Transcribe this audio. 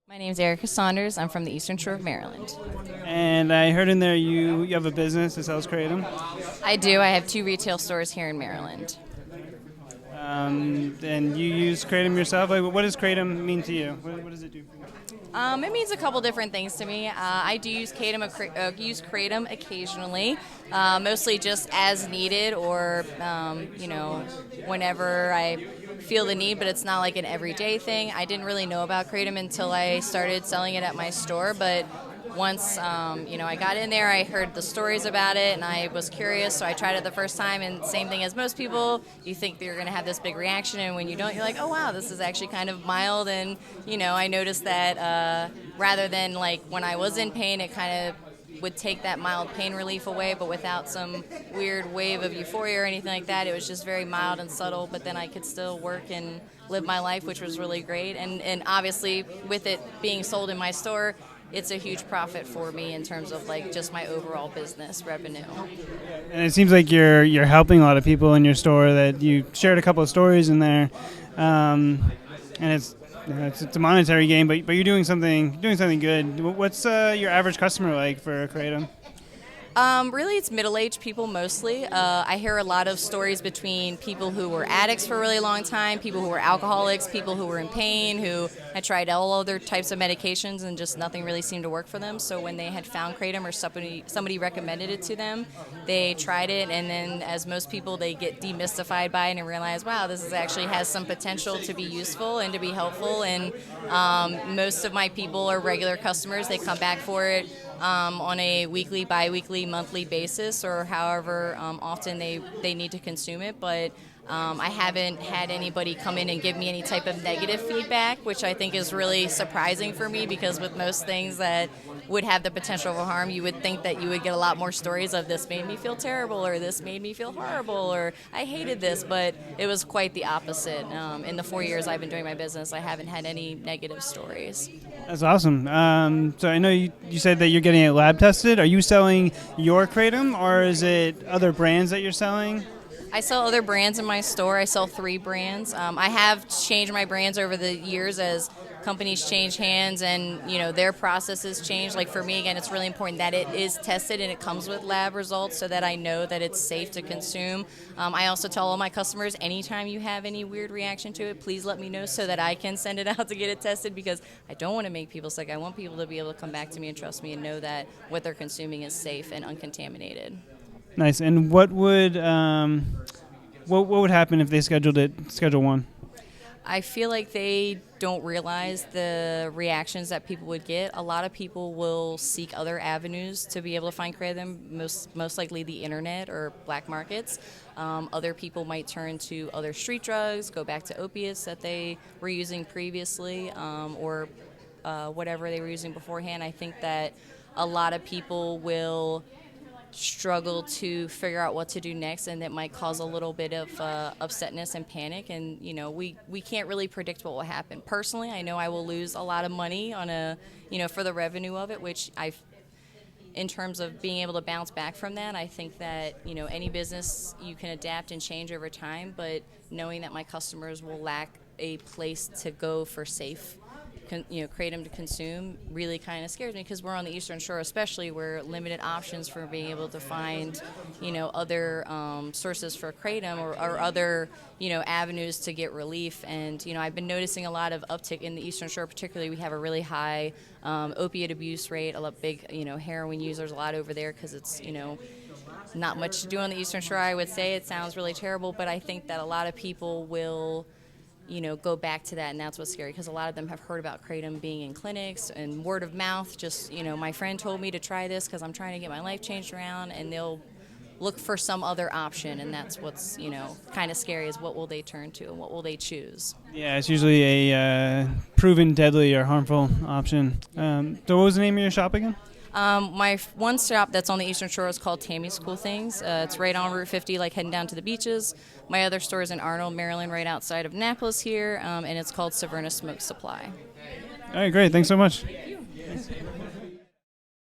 My name is Erica Saunders. I'm from the Eastern Shore of Maryland. And I heard in there you have a business that sells Kratom. I do. I have two retail stores here in Maryland. And you use Kratom yourself. Like, what does Kratom mean to you? What does it do for you? It means a couple different things to me. I do use Kratom occasionally, mostly just as needed or, whenever I feel the need, but it's not like an everyday thing. I didn't really know about Kratom until I started selling it at my store, but once I got in there, I heard the stories about it, and I was curious, so I tried it the first time. And same thing as most people, you think that you're going to have this big reaction, and when you don't, you're like, oh wow, this is actually kind of mild. And I noticed that rather than like when I was in pain, it kind of would take that mild pain relief away, but without some weird wave of euphoria or anything like that. It was just very mild and subtle, but then I could still work and live my life, which was really great. And obviously, with it being sold in my store, it's a huge profit for me in terms of like just my overall business revenue. And it seems like you're helping a lot of people in your store. That you shared a couple of stories in there, and it's a monetary gain, but you're doing something good. What's your average customer like for Kratom? Really, it's middle-aged people mostly. I hear a lot of stories between people who were addicts for a really long time, people who were alcoholics, people who were in pain, who had tried all other types of medications and just nothing really seemed to work for them. So when they had found Kratom or somebody recommended it to them, they tried it, and then as most people, they get demystified by it and realize, wow, this actually has some potential to be useful and to be helpful. And most of my people are regular customers. They come back for it on a weekly, bi-weekly, monthly basis, or however often they need to consume it. But I haven't had anybody come in and give me any type of negative feedback, which I think is really surprising for me, because with most things that would have the potential for harm, you would think that you would get a lot more stories of this made me feel terrible, or this made me feel horrible, or I hated this, but it was quite the opposite. In the 4 years I've been doing my business, I haven't had any negative stories. That's awesome. So I know you said that you're getting it lab tested. Are you selling your Kratom, or is it other brands that you're selling? I sell other brands in my store. I sell 3 brands. I have changed my brands over the years as companies change hands and their processes change. Like for me, again, it's really important that it is tested and it comes with lab results so that I know that it's safe to consume. I also tell all my customers, anytime you have any weird reaction to it, please let me know so that I can send it out to get it tested, because I don't want to make people sick. I want people to be able to come back to me and trust me and know that what they're consuming is safe and uncontaminated. Nice. And what would happen if they scheduled it Schedule 1? I feel like they don't realize the reactions that people would get. A lot of people will seek other avenues to be able to find Kratom, most likely the internet or black markets. Other people might turn to other street drugs, go back to opiates that they were using previously, or whatever they were using beforehand. I think that a lot of people will struggle to figure out what to do next, and that might cause a little bit of upsetness and panic. And we can't really predict what will happen. Personally, I know I will lose a lot of money on for the revenue of it, which in terms of being able to bounce back from that, I think that any business you can adapt and change over time, but knowing that my customers will lack a place to go for safe Kratom to consume really kind of scares me, because we're on the Eastern Shore especially, where limited options for being able to find other sources for Kratom or other avenues to get relief. And I've been noticing a lot of uptick in the Eastern Shore. Particularly, we have a really high opiate abuse rate, a lot big heroin users, a lot over there, because it's not much to do on the Eastern Shore. I would say it sounds really terrible, but I think that a lot of people will go back to that, and that's what's scary, because a lot of them have heard about Kratom being in clinics and word of mouth. Just, my friend told me to try this because I'm trying to get my life changed around, and they'll look for some other option, and that's what's, kind of scary, is what will they turn to and what will they choose. Yeah, it's usually a proven deadly or harmful option. So what was the name of your shop again? My one shop that's on the Eastern Shore is called Tammy's Cool Things. It's right on Route 50, like heading down to the beaches. My other store is in Arnold, Maryland, right outside of Annapolis here, and it's called Severna Smoke Supply. All right, great. Thanks so much. Thank you.